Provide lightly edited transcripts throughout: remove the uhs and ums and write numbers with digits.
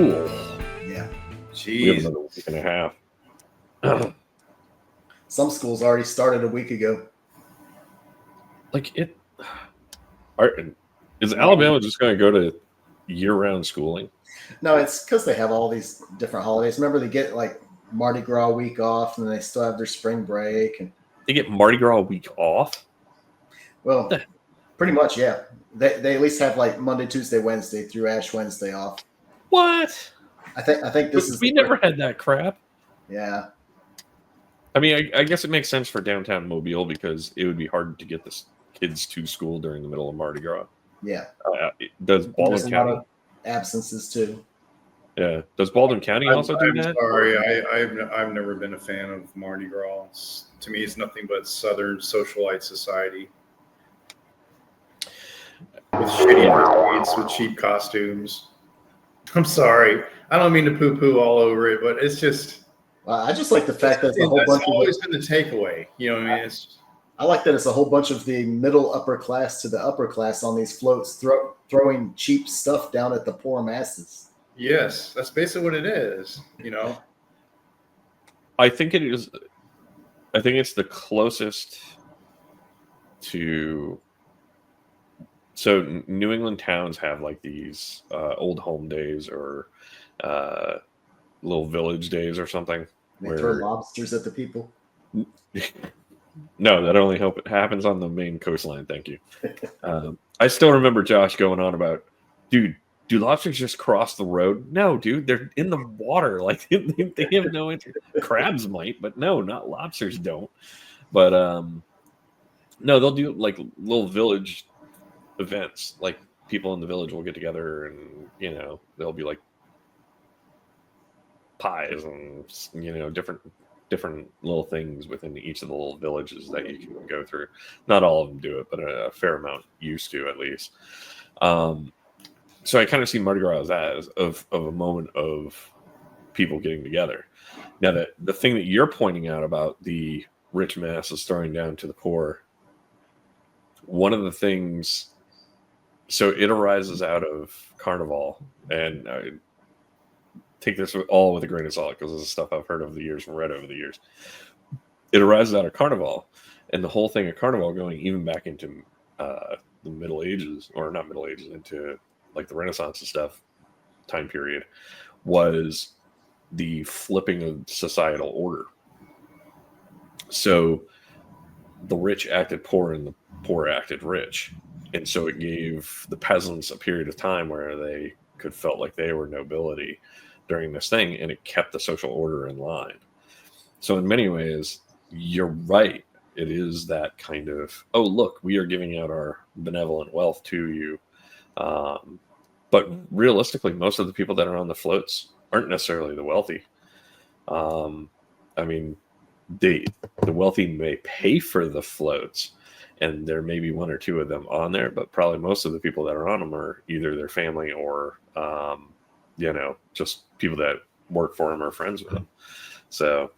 school. Yeah. Jeez. We have another week and a half. Some schools already started a week ago. Is Alabama just going to go to year-round schooling? No, it's because they have all these different holidays. Remember, they get like Mardi Gras week off, and then they still have their spring break. And they get Mardi Gras week off? Well, pretty much, yeah. They at least have like Monday, Tuesday, Wednesday through Ash Wednesday off. What? I think this is. We never had that crap. Yeah. I mean, I guess it makes sense for downtown Mobile because it would be hard to get the kids to school during the middle of Mardi Gras. Yeah. Does Baldwin County? A lot of absences too. Yeah. Does Baldwin County also do that? Sorry, I've never been a fan of Mardi Gras. To me, it's nothing but Southern socialite society with shitty entertainments, with cheap costumes. I'm sorry, I don't mean to poo-poo all over it, but it's just. I just like the fact that it's a whole bunch. That's always been the takeaway. You know what I mean? I like that it's a whole bunch of the middle upper class to the upper class on these floats throwing cheap stuff down at the poor masses. Yes, that's basically what it is, you know. I think it is. I think it's the closest to. So New England towns have like these old home days or little village days or something. They throw lobsters at the people. No, that only happens on the main coastline. Thank you. I still remember Josh going on about, dude, do lobsters just cross the road? No, dude, they're in the water. Like they have no interest. Crabs might, but no, not lobsters don't. But no, they'll do like little village events. Like people in the village will get together and, you know, there'll be like pies and, you know, different little things within each of the little villages that you can go through. Not all of them do it, but a fair amount used to, at least. So I kind of see Mardi Gras as of a moment of people getting together. Now, the thing that you're pointing out about the rich masses throwing down to the poor, one of the things, so it arises out of Carnival, and I take this all with a grain of salt because this is stuff I've heard over the years and read over the years. It arises out of Carnival, and the whole thing of Carnival going even back into the Middle Ages, or not Middle Ages, into like the Renaissance and stuff time period, was the flipping of societal order. So the rich acted poor and the poor acted rich. And so it gave the peasants a period of time where they could felt like they were nobility during this thing, and it kept the social order in line. So in many ways, you're right. It is that kind of, oh, look, we are giving out our benevolent wealth to you. But realistically, most of the people that are on the floats aren't necessarily the wealthy. I mean, the wealthy may pay for the floats, and there may be one or two of them on there, but probably most of the people that are on them are either their family or, you know, just people that work for them or friends with them. So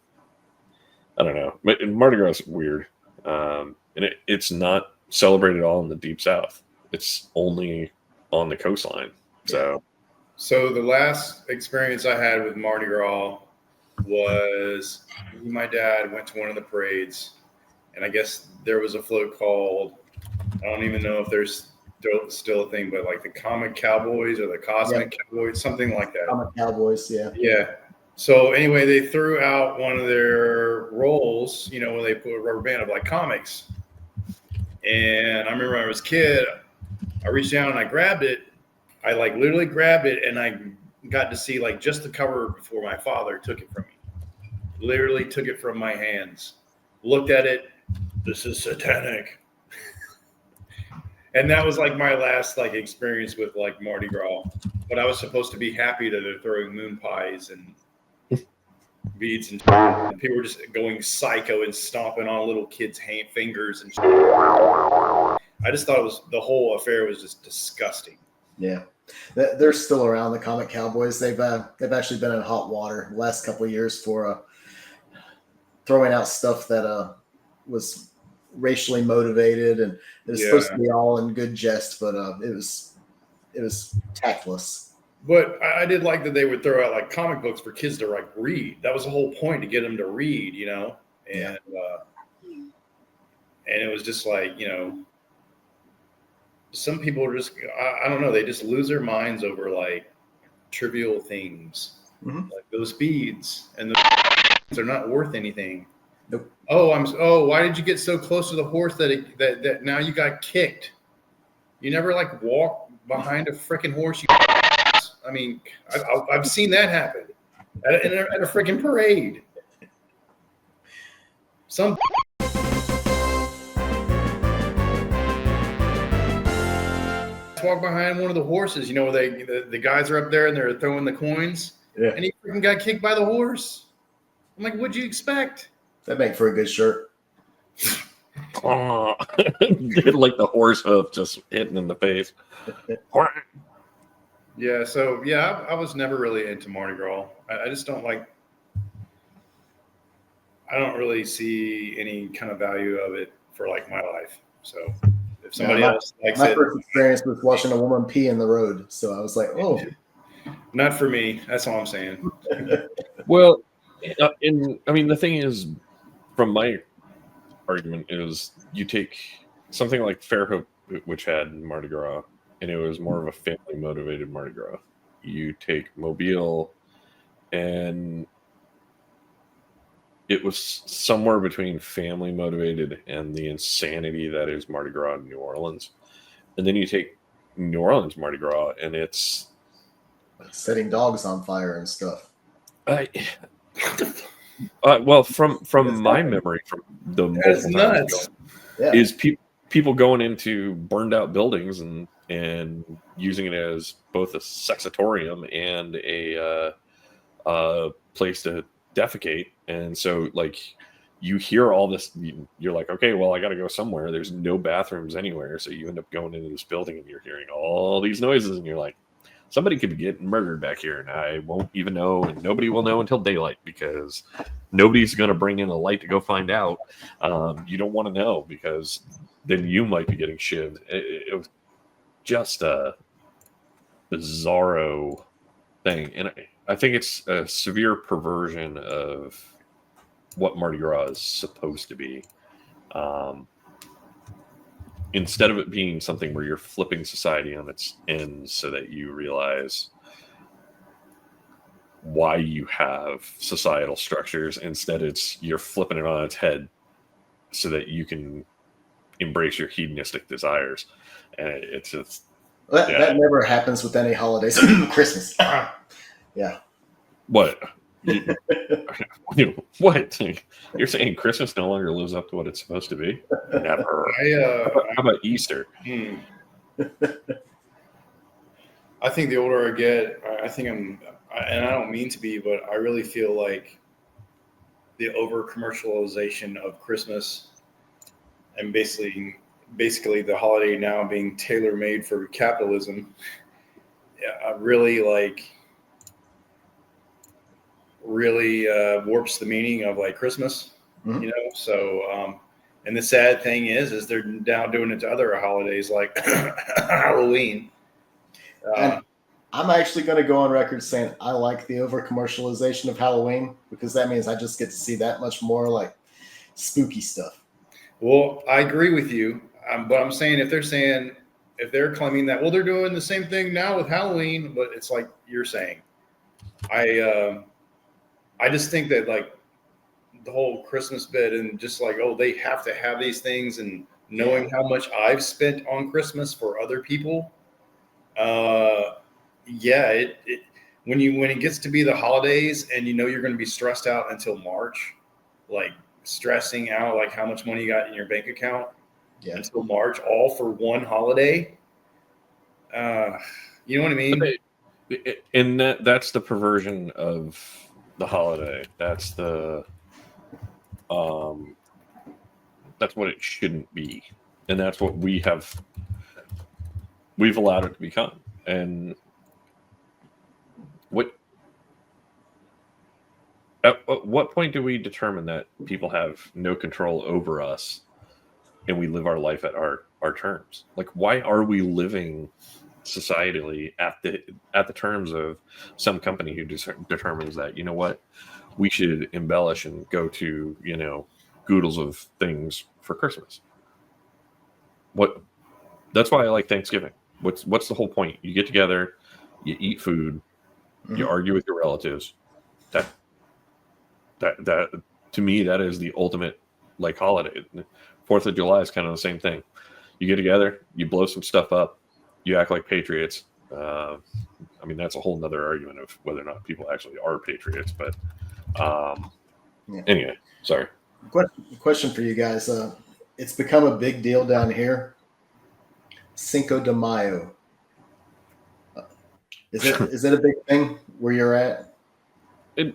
I don't know. Mardi Gras is weird. And it's not celebrated at all in the Deep South. It's only on the coastline. So the last experience I had with Mardi Gras was my dad went to one of the parades, and I guess there was a float called, I don't even know if there's still a thing, but like the Comic Cowboys or the Cosmic Cowboys, something like that. Comic Cowboys, yeah. Yeah. So anyway, they threw out one of their rolls, you know, where they put a rubber band of like comics. And I remember when I was a kid, I reached down and I grabbed it. I like literally grabbed it, and I got to see like just the cover before my father took it from me. Literally took it from my hands. Looked at it. This is satanic. And that was like my last like experience with like Mardi Gras. But I was supposed to be happy that they're throwing moon pies and beads, and people were just going psycho and stomping on little kids' fingers and shit. I just thought the whole affair was just disgusting. Yeah, they're still around, the Comic Cowboys. They've actually been in hot water the last couple of years for throwing out stuff that was racially motivated, and it was supposed to be all in good jest, but it was tactless. But I did like that they would throw out like comic books for kids to like read. That was the whole point, to get them to read, you know. And and it was just like, you know, some people are just, I don't know, they just lose their minds over like trivial things, like those beads, and they're not worth anything. Nope. Oh, why did you get so close to the horse that now you got kicked? You never like walk behind a freaking horse. I mean, I've seen that happen at a freaking parade. Some walk behind one of the horses, you know, where the guys are up there and they're throwing the coins, and he freaking got kicked by the horse. I'm like, what'd you expect? That make for a good shirt. Like the horse hoof just hitting in the face. Yeah, so yeah, I was never really into Mardi Gras. I just don't like. I don't really see any kind of value of it for like my life. So if somebody else likes my it, first experience was watching a woman pee in the road, so I was like, oh, not for me. That's all I'm saying. Well, I mean, the thing is, from my argument is, you take something like Fairhope, which had Mardi Gras, and it was more of a family motivated Mardi Gras. You take Mobile, and it was somewhere between family motivated and the insanity that is Mardi Gras in New Orleans. And then you take New Orleans Mardi Gras, and it's setting dogs on fire and stuff. Well, from my memory, from the multiple times is people going into burned out buildings and using it as both a sexatorium and a place to defecate. And so, like, you hear all this, you're like, okay, well, I got to go somewhere. There's no bathrooms anywhere, so you end up going into this building and you're hearing all these noises, and you're like, somebody could be getting murdered back here, and I won't even know, and nobody will know until daylight, because nobody's going to bring in a light to go find out. You don't want to know, because then you might be getting shivved. It was just a bizarro thing, and I think it's a severe perversion of what Mardi Gras is supposed to be. Instead of it being something where you're flipping society on its ends so that you realize why you have societal structures, instead you're flipping it on its head so that you can embrace your hedonistic desires. And it's just that never happens with any holidays. Christmas. Yeah. What? What? You're saying Christmas no longer lives up to what it's supposed to be? Never. How about Easter? I think the older I get, I think and I don't mean to be, but I really feel like the over commercialization of Christmas, and basically the holiday now being tailor made for capitalism, really warps the meaning of like Christmas, you know? So, and the sad thing is they're now doing it to other holidays like Halloween. And I'm actually going to go on record saying I like the over commercialization of Halloween, because that means I just get to see that much more like spooky stuff. Well, I agree with you. But I'm saying if they're claiming that, well, they're doing the same thing now with Halloween, but it's like you're saying, I just think that like the whole Christmas bit, and just like, oh, they have to have these things, and knowing how much I've spent on Christmas for other people. When it gets to be the holidays and you know you're going to be stressed out until March, like stressing out like how much money you got in your bank account until March, all for one holiday. You know what I mean? And that's the perversion of the holiday. That's that's what it shouldn't be, and that's what we've allowed it to become. And at what point do we determine that people have no control over us and we live our life at our terms? Like, why are we living societally at the terms of some company who determines that, you know what, we should embellish and go to, goodles of things for Christmas. What? That's why I like Thanksgiving. What's the whole point? You get together, you eat food, you argue with your relatives. That to me, that is the ultimate like holiday. 4th of July is kind of the same thing. You get together, you blow some stuff up, you act like patriots. I mean, that's a whole nother argument of whether or not people actually are patriots. But anyway, sorry. Question for you guys. It's become a big deal down here. Cinco de Mayo. Is it a big thing where you're at?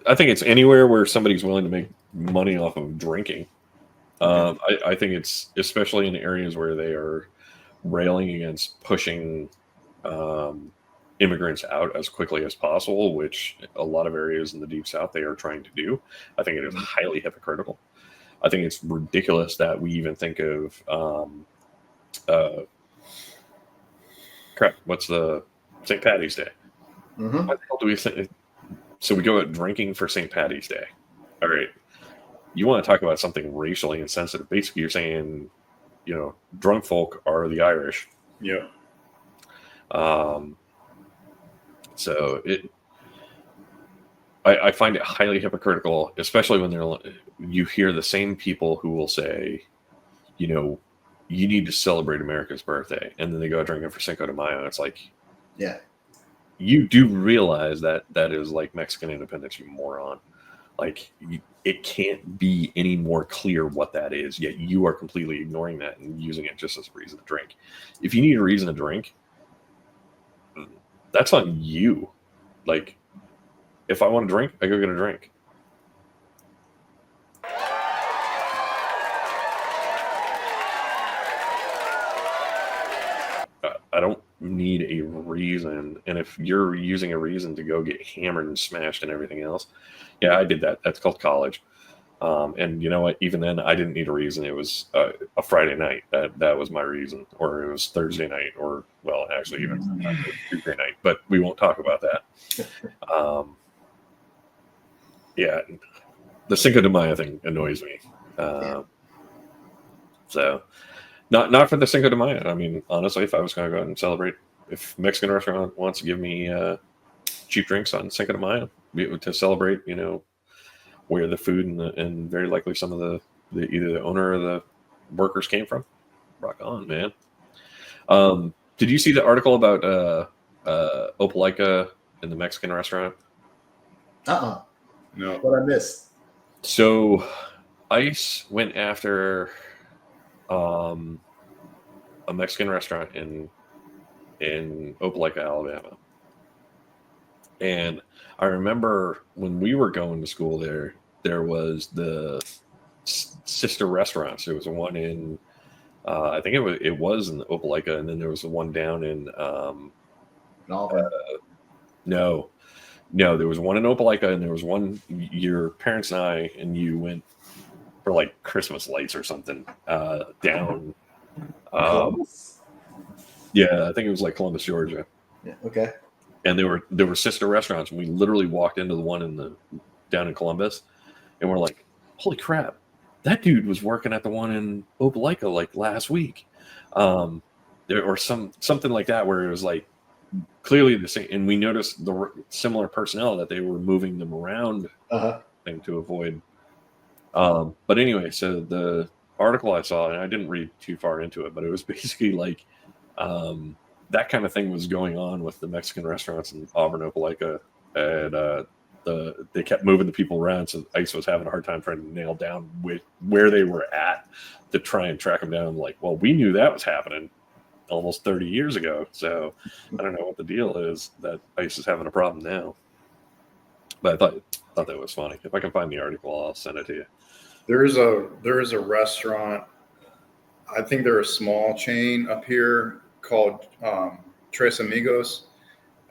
I think it's anywhere where somebody's willing to make money off of drinking. I think it's especially in areas where they are railing against pushing immigrants out as quickly as possible, which a lot of areas in the Deep South they are trying to do. I think it is highly hypocritical. I think it's ridiculous that we even think of what's the St. Paddy's Day? Mm-hmm. What the hell do we think? So we go out drinking for St. Paddy's Day. All right. You want to talk about something racially insensitive. Basically, you're saying, drunk folk are the Irish. Yeah. So I find it highly hypocritical, especially when you hear the same people who will say, you need to celebrate America's birthday, and then they go out drinking for Cinco de Mayo. It's like, yeah, you do realize that is like Mexican independence, you moron. Like, it can't be any more clear what that is, yet you are completely ignoring that and using it just as a reason to drink. If you need a reason to drink, that's on you. Like, if I want to drink, I go get a drink. I don't need a reason. And if you're using a reason to go get hammered and smashed and everything else, yeah, I did that. That's called college. And you know what? Even then, I didn't need a reason. It was a Friday night. That was my reason. Or it was Thursday night. Or, well, actually, even Tuesday night. But we won't talk about that. Yeah, the Cinco de Mayo thing annoys me. So, not for the Cinco de Mayo. I mean, honestly, if I was going to go out and celebrate, if Mexican restaurant wants to give me cheap drinks on Cinco de Mayo to celebrate, where the food and very likely some of the either the owner or the workers came from, rock on, man. Did you see the article about Opelika in the Mexican restaurant? No. What I missed. So ICE went after a Mexican restaurant in Opelika, Alabama. And I remember when we were going to school there was the sister restaurants. There was one in, I think it was in Opelika, and then there was the one down in, no, there was one in Opelika, and there was one, your parents and I and you went for like Christmas lights or something down. Yeah, I think it was like Columbus, Georgia. Yeah, okay. And there were sister restaurants, and we literally walked into the one down in Columbus, and we're like, holy crap, that dude was working at the one in Opelika like last week, or something like that, where it was like clearly the same. And we noticed the similar personnel that they were moving them around thing to avoid. But anyway, so the article I saw, and I didn't read too far into it, but it was basically like that kind of thing was going on with the Mexican restaurants in Auburn, Opelika, and they kept moving the people around, so ICE was having a hard time trying to nail down where they were at to try and track them down. Like, well, we knew that was happening almost 30 years ago, so I don't know what the deal is that ICE is having a problem now. But I thought that was funny. If I can find the article, I'll send it to you. There is a restaurant, I think they're a small chain up here called Tres Amigos,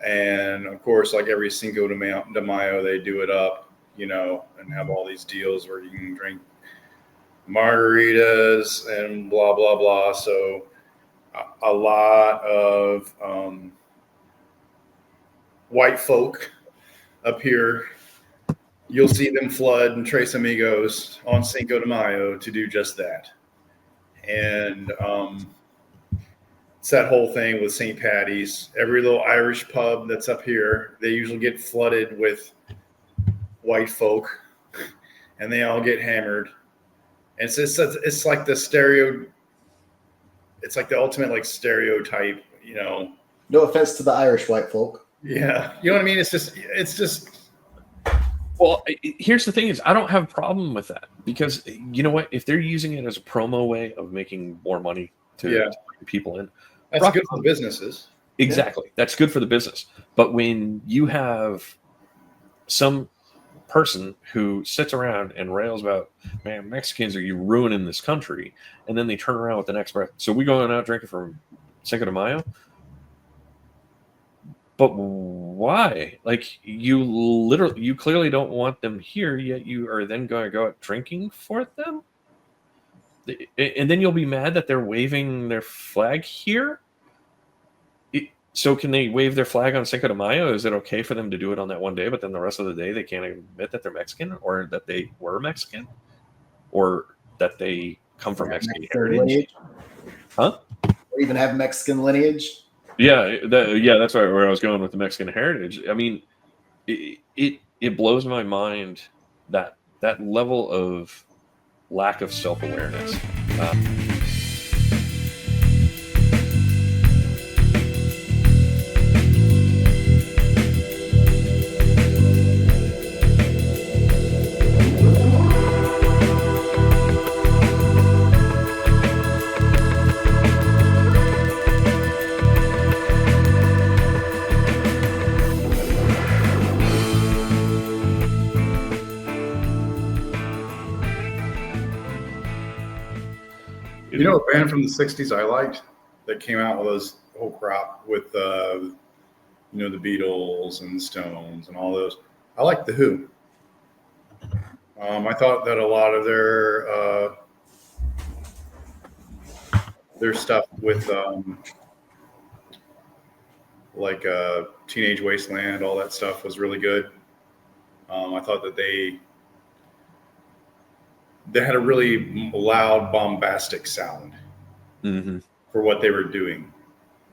and of course, like every Cinco de Mayo, they do it up, and have all these deals where you can drink margaritas and blah blah blah. So a lot of white folk up here, you'll see them flood and Tres Amigos on Cinco de Mayo to do just that. And it's that whole thing with St. Patty's. Every little Irish pub that's up here, they usually get flooded with white folk, and they all get hammered. And it's like the stereo. It's like the ultimate like stereotype, you know. No offense to the Irish white folk. Yeah, you know what I mean. It's just. Well, here's the thing: is I don't have a problem with that because you know what? If they're using it as a promo way of making more money to bring people in, that's good for the businesses. Exactly, that's good for the business. But when you have some person who sits around and rails about, man, Mexicans are you ruining this country, and then they turn around with the next breath. So we going out drinking for Cinco de Mayo? But why? Like you clearly don't want them here, yet you are then going to go out drinking for them, and then you'll be mad that they're waving their flag here. So can they wave their flag on Cinco de Mayo? Is it okay for them to do it on that one day, but then the rest of the day they can't admit that they're Mexican or that they were Mexican or that they come from Mexican heritage? Lineage. Huh? Or even have Mexican lineage. Yeah, that's where I was going with the Mexican heritage. I mean, it blows my mind that level of lack of self-awareness. You know, a band from the '60s I liked that came out with those whole crop with, you know, the Beatles and the Stones and all those. I liked the Who. I thought that a lot of their stuff with like Teenage Wasteland, all that stuff was really good. I thought that they had a really loud, bombastic sound for what they were doing.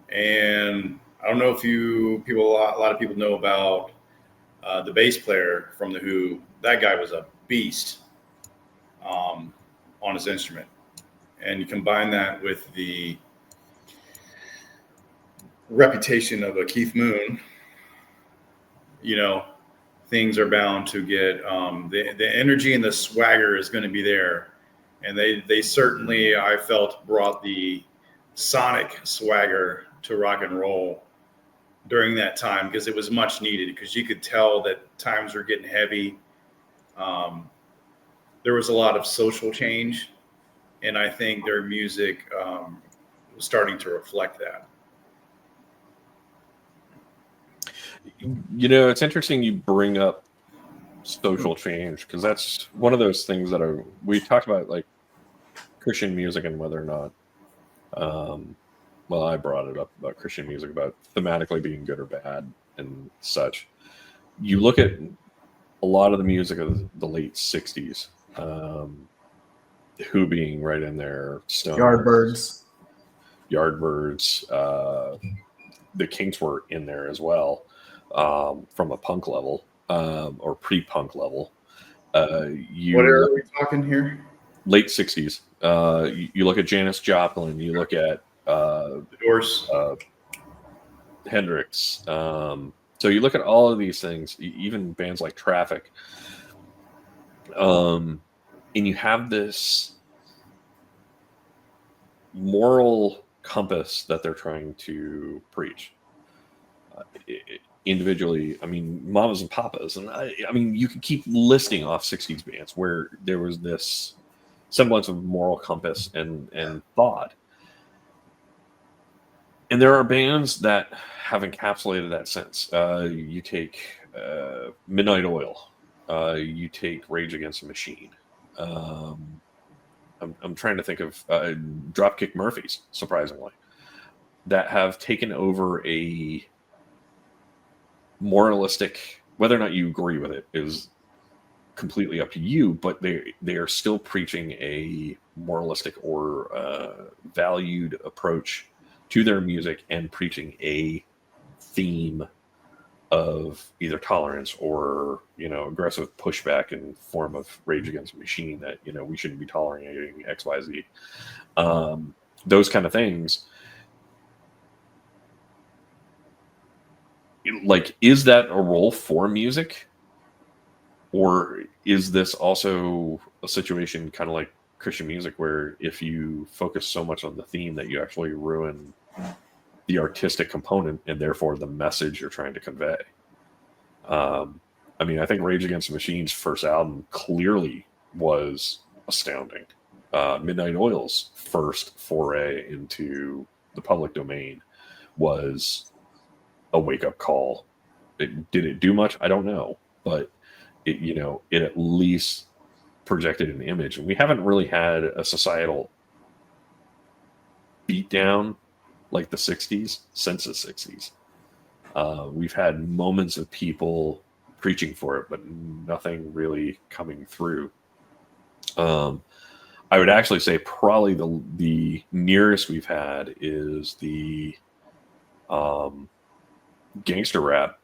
And I don't know if a lot of people know about the bass player from the Who. That guy was a beast on his instrument. And you combine that with the reputation of a Keith Moon, you know, things are bound to get the energy and the swagger is going to be there. And they certainly, I felt, brought the sonic swagger to rock and roll during that time because it was much needed, because you could tell that times were getting heavy. There was a lot of social change, and I think their music was starting to reflect that. You know, it's interesting you bring up social change because that's one of those things that we talked about, like Christian music and whether or not. Well, I brought it up about Christian music, about thematically being good or bad and such. You look at a lot of the music of the late '60s, Who being right in there, Stones, Yardbirds, the Kinks were in there as well, from a punk level or pre-punk level. What era are we talking here? Late '60s. You look at Janis Joplin. You look at The Doors, Hendrix. So you look at all of these things, even bands like Traffic, and you have this moral compass that they're trying to preach. Individually, I mean, Mamas and Papas, and I mean, you could keep listing off '60s bands where there was this semblance of moral compass and thought. And there are bands that have encapsulated that sense. You take Midnight Oil. You take Rage Against the Machine. I'm trying to think of Dropkick Murphys, surprisingly, that have taken over a moralistic. Whether or not you agree with it is completely up to you, but they are still preaching a moralistic or valued approach to their music and preaching a theme of either tolerance or, you know, aggressive pushback in form of Rage Against the Machine, that, you know, we shouldn't be tolerating XYZ. Those kind of things. Like, is that a role for music? Or is this also a situation kind of like Christian music, where if you focus so much on the theme that you actually ruin the artistic component and therefore the message you're trying to convey? I mean, I think Rage Against the Machine's first album clearly was astounding. Midnight Oil's first foray into the public domain was a wake-up call. Did it do much? I don't know, but it, you know, it at least projected an image. And we haven't really had a societal beatdown like the 60s since the 60s. We've had moments of people preaching for it, but nothing really coming through. I would actually say probably the nearest we've had is the gangster rap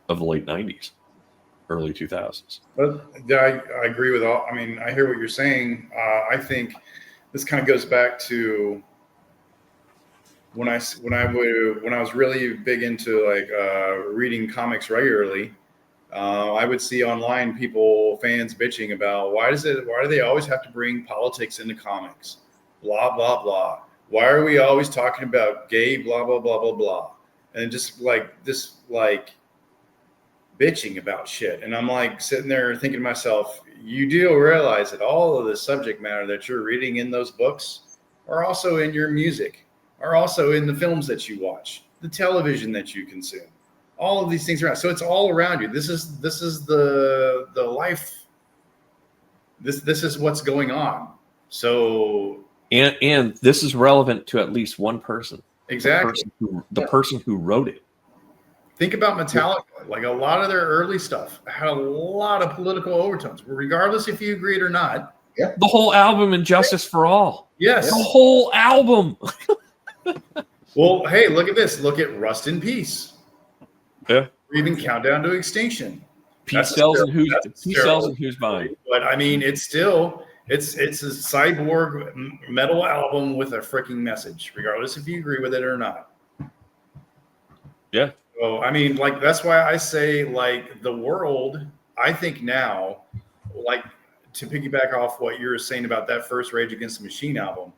of the late 90s, early 2000s. But I agree with all. I mean, I hear what you're saying. I think this kind of goes back to when I was really big into like reading comics regularly. I would see online fans bitching about why do they always have to bring politics into comics? Blah blah blah. Why are we always talking about gay? Blah blah blah blah blah. And just like this, like bitching about shit. And I'm like sitting there thinking to myself, you do realize that all of the subject matter that you're reading in those books are also in your music, are also in the films that you watch, the television that you consume. All of these things around. So it's all around you. This is the life. This is what's going on. So and this is relevant to at least one person. Exactly. The person who wrote it. Think about Metallica. Like, a lot of their early stuff had a lot of political overtones, regardless if you agreed or not. Yeah. The whole album, Injustice for All. Yes. The whole album. Well, hey, look at this. Look at Rust in Peace. Yeah. Or even Countdown to Extinction. Peace sells and who's buying. But I mean, it's still it's a cyborg metal album with a freaking message, regardless if you agree with it or not. Yeah. So I mean, like, that's why I say, like, the world, I think now, like, to piggyback off what you were saying about that first Rage Against the Machine album,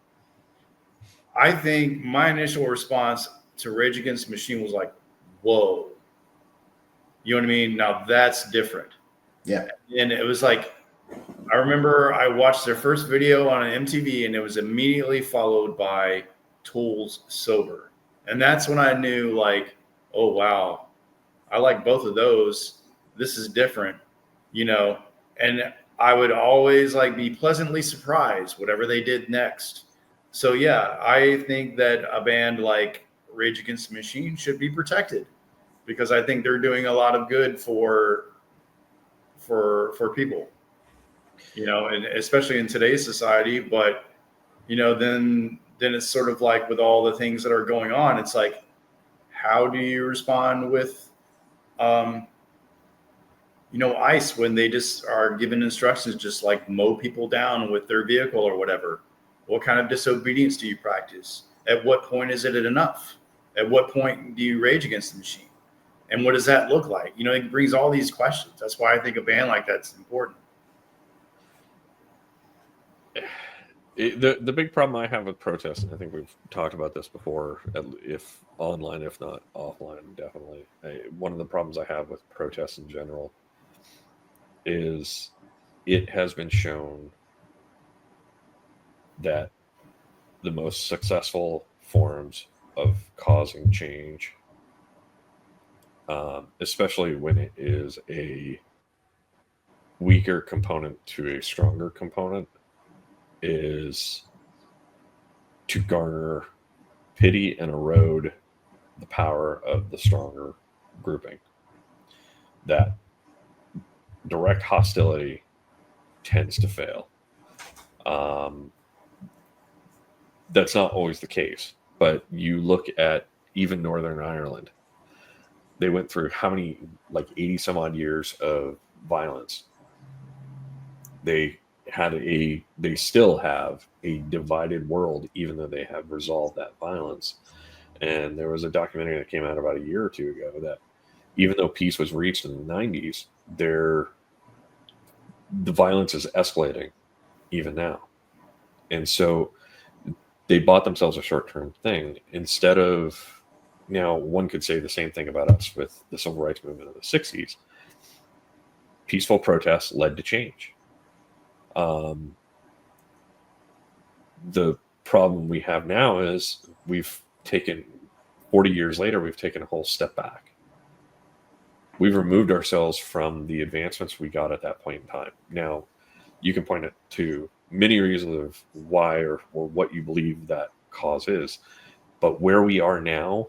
I think my initial response to Rage Against the Machine was like, whoa. You know what I mean? Now that's different. Yeah. And it was like, I remember I watched their first video on an MTV, and it was immediately followed by Tool's Sober. And that's when I knew, like, oh, wow, I like both of those. This is different, you know? And I would always, like, be pleasantly surprised whatever they did next. So, yeah, I think that a band like Rage Against the Machine should be protected, because I think they're doing a lot of good for people, you know, and especially in today's society. But, you know, then it's sort of like with all the things that are going on, it's like, how do you respond with, you know, ICE, when they just are given instructions, just like mow people down with their vehicle or whatever? What kind of disobedience do you practice? At what point is it enough? At what point do you rage against the machine? And what does that look like? You know, it brings all these questions. That's why I think a band like that's important. The big problem I have with protests, and I think we've talked about this before, if online, if not offline, definitely. One of the problems I have with protests in general is it has been shown that the most successful forms of causing change, especially when it is a weaker component to a stronger component, is to garner pity and erode the power of the stronger grouping. that direct hostility tends to fail. That's not always the case, but you look at even Northern Ireland. They went through how many, like 80 some odd years of violence. They still have a divided world, even though they have resolved that violence. And there was a documentary that came out about a year or two ago that even though peace was reached in the 90s, the violence is escalating even now. And so they bought themselves a short-term thing instead of, now one could say the same thing about us with the civil rights movement of the 60s. Peaceful protests led to change. The problem we have now is 40 years later, we've taken a whole step back. We've removed ourselves from the advancements we got at that point in time. Now, you can point it to many reasons of why or what you believe that cause is. But where we are now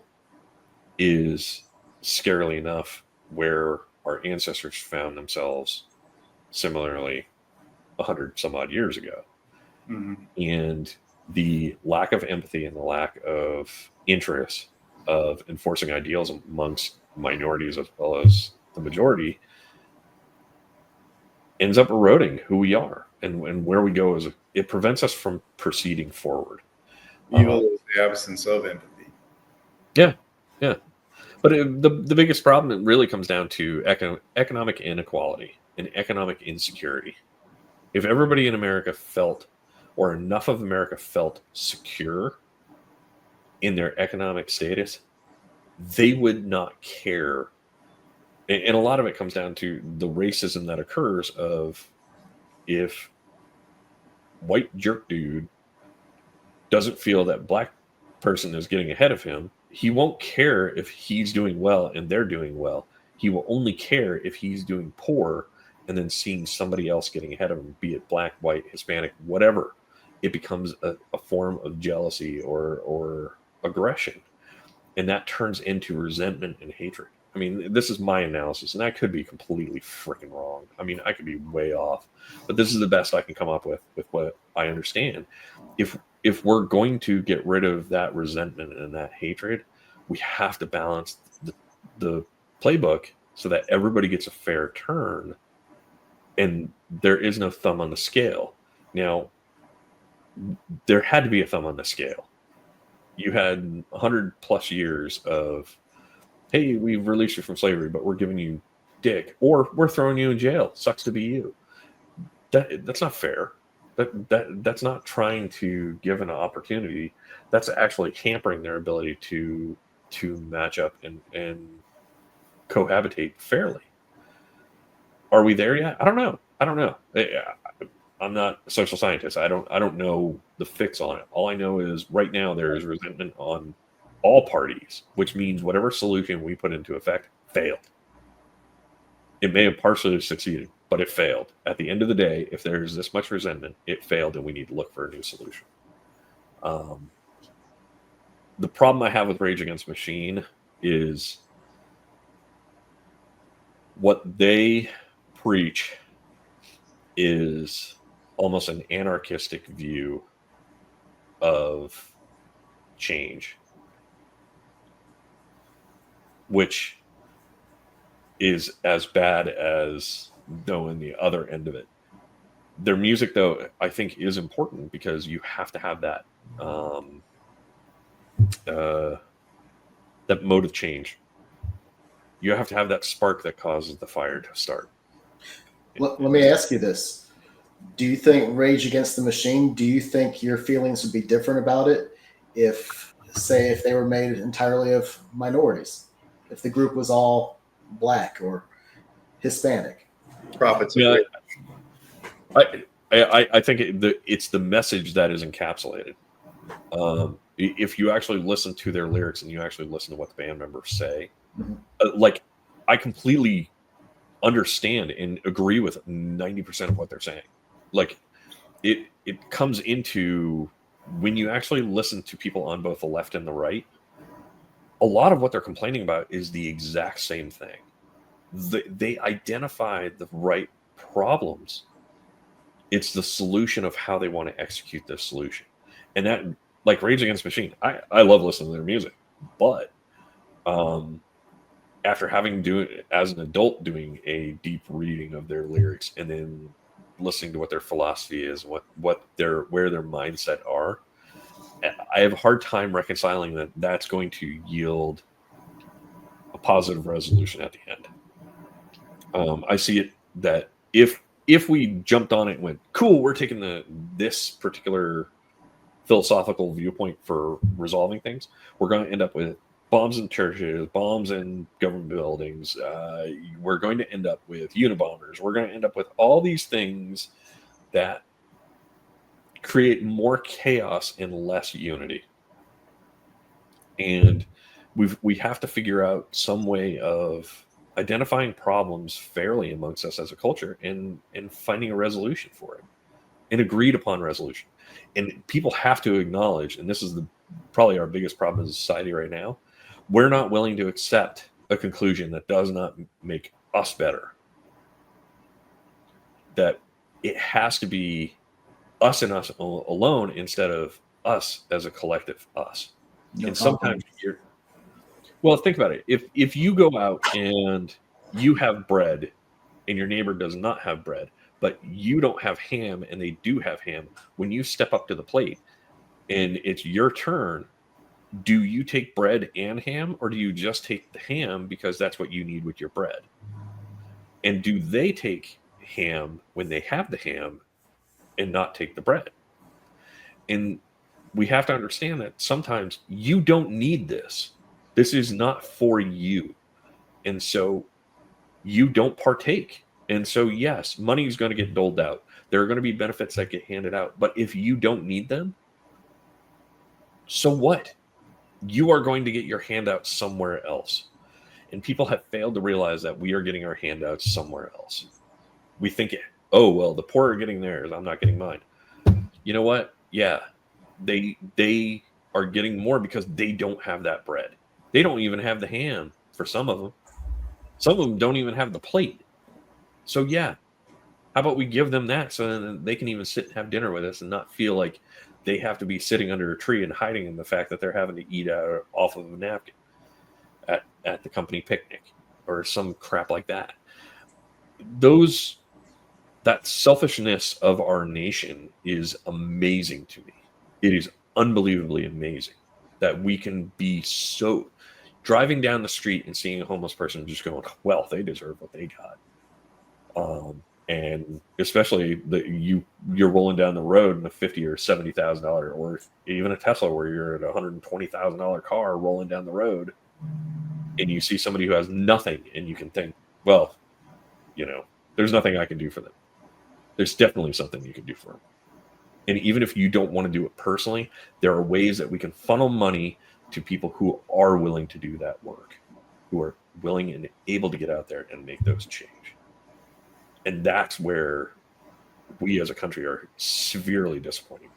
is, scarily enough, where our ancestors found themselves similarly 100 some odd years ago. Mm-hmm. And the lack of empathy and the lack of interest of enforcing ideals amongst minorities as well as the majority ends up eroding who we are and where we go. It prevents us from proceeding forward. Evil is the absence of empathy. Yeah. But the biggest problem, it really comes down to economic inequality and economic insecurity. If everybody in America felt, or enough of America felt, secure in their economic status, they would not care. And a lot of it comes down to the racism that occurs of, if white jerk dude doesn't feel that black person is getting ahead of him, he won't care if he's doing well and they're doing well. He will only care if he's doing poor and then seeing somebody else getting ahead of him, be it black, white, Hispanic, whatever. It becomes a form of jealousy or aggression. And that turns into resentment and hatred. I mean, this is my analysis, and I could be completely freaking wrong. I mean, I could be way off, but this is the best I can come up with what I understand. If we're going to get rid of that resentment and that hatred, we have to balance the playbook so that everybody gets a fair turn, and there is no thumb on the scale. Now, there had to be a thumb on the scale. You had 100 plus years of, hey, we've released you from slavery, but we're giving you dick, or we're throwing you in jail. Sucks to be you. That's not fair. That's not trying to give an opportunity. That's actually hampering their ability to match up and cohabitate fairly. Are we there yet? I don't know. I'm not a social scientist. I don't know the fix on it. All I know is right now there is resentment on all parties, which means whatever solution we put into effect failed. It may have partially succeeded, but it failed. At the end of the day, if there's this much resentment, it failed, and we need to look for a new solution. The problem I have with Rage Against the Machine is what they preach is almost an anarchistic view of change, which is as bad as knowing the other end of it. Their music, though, I think is important because you have to have that that mode of change. You have to have that spark that causes the fire to start. Let me ask you this. Do you think Rage Against the Machine, do you think your feelings would be different about it if they were made entirely of minorities? If the group was all black or Hispanic? Prophets. Yeah, I think it's the message that is encapsulated. If you actually listen to their lyrics and you actually listen to what the band members say, like, I completely understand and agree with 90% of what they're saying. Like, it comes into, when you actually listen to people on both the left and the right, a lot of what they're complaining about is the exact same thing. they identified the right problems. It's the solution of how they want to execute this solution. And that, like Rage Against the Machine, I love listening to their music, but after having as an adult doing a deep reading of their lyrics and then listening to what their philosophy is, where their mindset are, I have a hard time reconciling that that's going to yield a positive resolution at the end. I see it that if we jumped on it and went, cool, we're taking this particular philosophical viewpoint for resolving things, we're going to end up with bombs in churches, bombs in government buildings. We're going to end up with Unabombers. We're going to end up with all these things that create more chaos and less unity. And we have to figure out some way of identifying problems fairly amongst us as a culture and finding a resolution for it, an agreed upon resolution. And people have to acknowledge, and this is probably our biggest problem as a society right now, we're not willing to accept a conclusion that does not make us better. That it has to be us and us alone instead of us as a collective us. No and sometimes well, think about it. If you go out and you have bread and your neighbor does not have bread, but you don't have ham and they do have ham, when you step up to the plate and it's your turn, do you take bread and ham, or do you just take the ham because that's what you need with your bread? And do they take ham when they have the ham and not take the bread? And we have to understand that sometimes you don't need this. This is not for you. And so you don't partake. And so, yes, money is going to get doled out. There are going to be benefits that get handed out. But if you don't need them, so what? You are going to get your handout somewhere else. And people have failed to realize that we are getting our handouts somewhere else. We think, oh, well, the poor are getting theirs. I'm not getting mine. You know what? Yeah, they are getting more because they don't have that bread. They don't even have the ham for some of them. Some of them don't even have the plate. So, yeah, how about we give them that so then they can even sit and have dinner with us and not feel like they have to be sitting under a tree and hiding in the fact that they're having to eat off of a napkin at the company picnic or some crap like that. That selfishness of our nation is amazing to me. It is unbelievably amazing that we can be so driving down the street and seeing a homeless person just going, well, they deserve what they got. And especially you're rolling down the road in a $50,000 or $70,000 or even a Tesla where you're at a $120,000 car rolling down the road, and you see somebody who has nothing, and you can think, well, there's nothing I can do for them. There's definitely something you can do for them. And even if you don't want to do it personally, there are ways that we can funnel money to people who are willing to do that work, who are willing and able to get out there and make those change. And that's where we as a country are severely disappointing.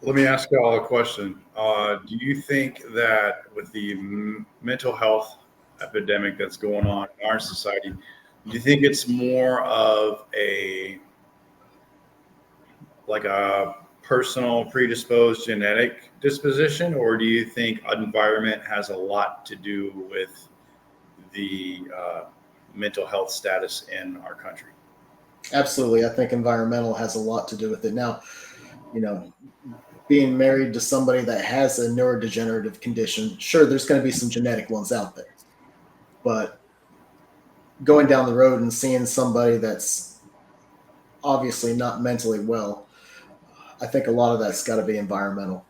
Let me ask you all a question. Do you think that with the mental health epidemic that's going on in our society, do you think it's more of a personal predisposed genetic disposition, or do you think environment has a lot to do with the mental health status in our country? Absolutely. I think environmental has a lot to do with it. Now, being married to somebody that has a neurodegenerative condition, sure, there's going to be some genetic ones out there. But going down the road and seeing somebody that's obviously not mentally well, I think a lot of that's got to be environmental.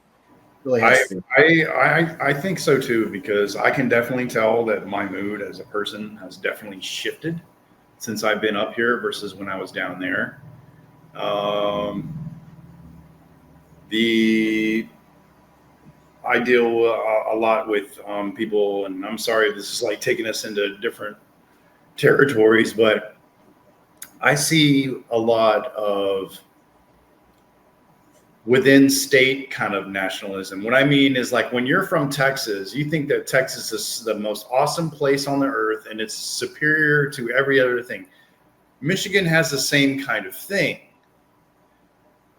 Really has to be. I think so too, because I can definitely tell that my mood as a person has definitely shifted since I've been up here versus when I was down there. I deal a lot with people, and I'm sorry, this is like taking us into different territories, but I see a lot of within state kind of nationalism. What I mean is, like, when you're from Texas, you think that Texas is the most awesome place on the earth and it's superior to every other thing. Michigan has the same kind of thing.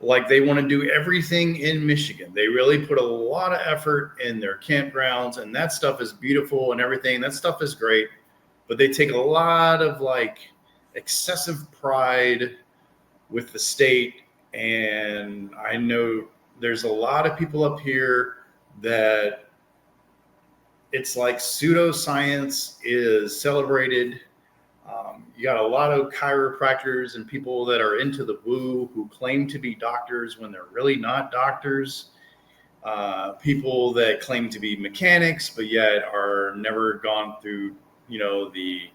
Like, they want to do everything in Michigan. They really put a lot of effort in their campgrounds, and that stuff is beautiful and everything. That stuff is great, but they take a lot of like excessive pride with the state. And I know there's a lot of people up here that it's like pseudoscience is celebrated. You got a lot of chiropractors and people that are into the woo who claim to be doctors when they're really not doctors. People that claim to be mechanics, but yet are never gone through, the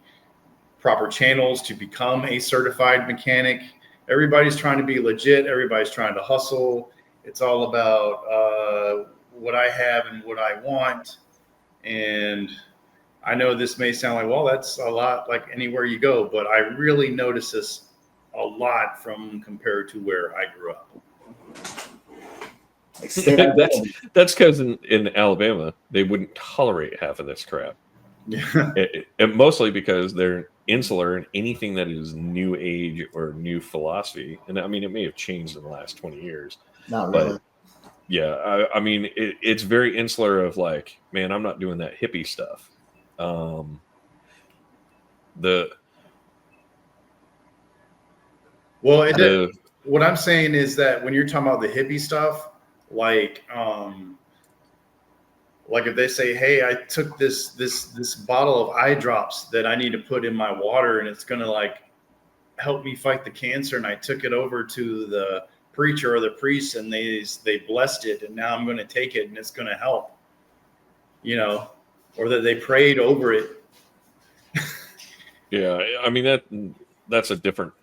proper channels to become a certified mechanic. Everybody's trying to be legit. Everybody's trying to hustle. It's all about what I have and what I want. And I know this may sound like, well, that's a lot like anywhere you go, but I really notice this a lot from compared to where I grew up. That's because in Alabama, they wouldn't tolerate half of this crap. Yeah. And mostly because they're insular, and anything that is new age or new philosophy, and I mean, it may have changed in the last 20 years. Not really. But yeah, I mean, it's very insular of like, man, I'm not doing that hippie stuff. What I'm saying is that when you're talking about the hippie stuff, like if they say, hey, I took this bottle of eye drops that I need to put in my water and it's going to like help me fight the cancer, and I took it over to the preacher or the priest and they blessed it, and now I'm going to take it and it's going to help, or that they prayed over it. Yeah, I mean that's a different.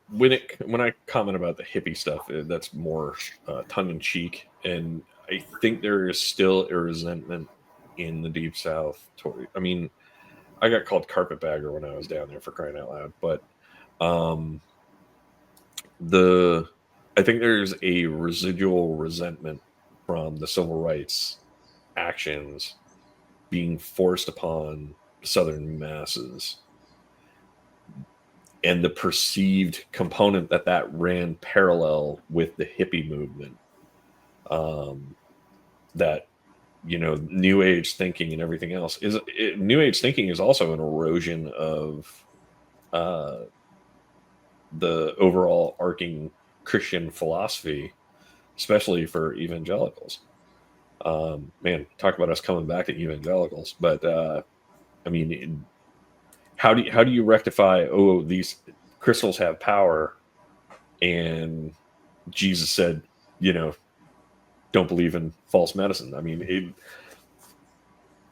When I comment about the hippie stuff, that's more tongue in cheek, and I think there is still a resentment in the Deep South. I mean, I got called carpetbagger when I was down there, for crying out loud. But I think there's a residual resentment from the civil rights actions being forced upon Southern masses, and the perceived component that ran parallel with the hippie movement. That new age thinking and everything else new age thinking is also an erosion of the overall arcing Christian philosophy, especially for evangelicals. Man, talk about us coming back to evangelicals. But I mean, how do you rectify, these crystals have power, and Jesus said, don't believe in false medicine? I mean,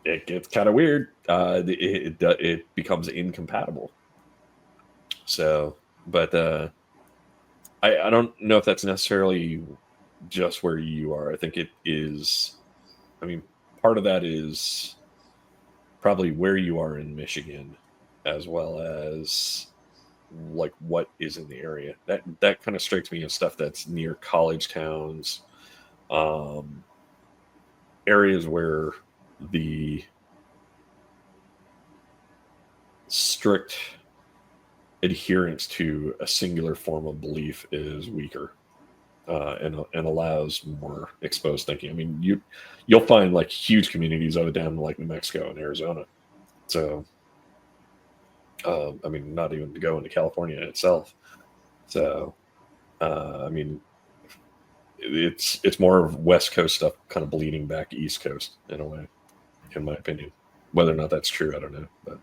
it gets kind of weird. It becomes incompatible. So, but I don't know if that's necessarily just where you are. I think it is. I mean, part of that is probably where you are in Michigan, as well as like what is in the area. That kind of strikes me as stuff that's near college towns, areas where the strict adherence to a singular form of belief is weaker, and allows more exposed thinking. I mean, you'll find like huge communities of it down in like New Mexico and Arizona. So, I mean, not even to go into California itself. So, I mean, it's more of West Coast stuff kind of bleeding back East Coast in a way, in my opinion. Whether or not that's true, I don't know. But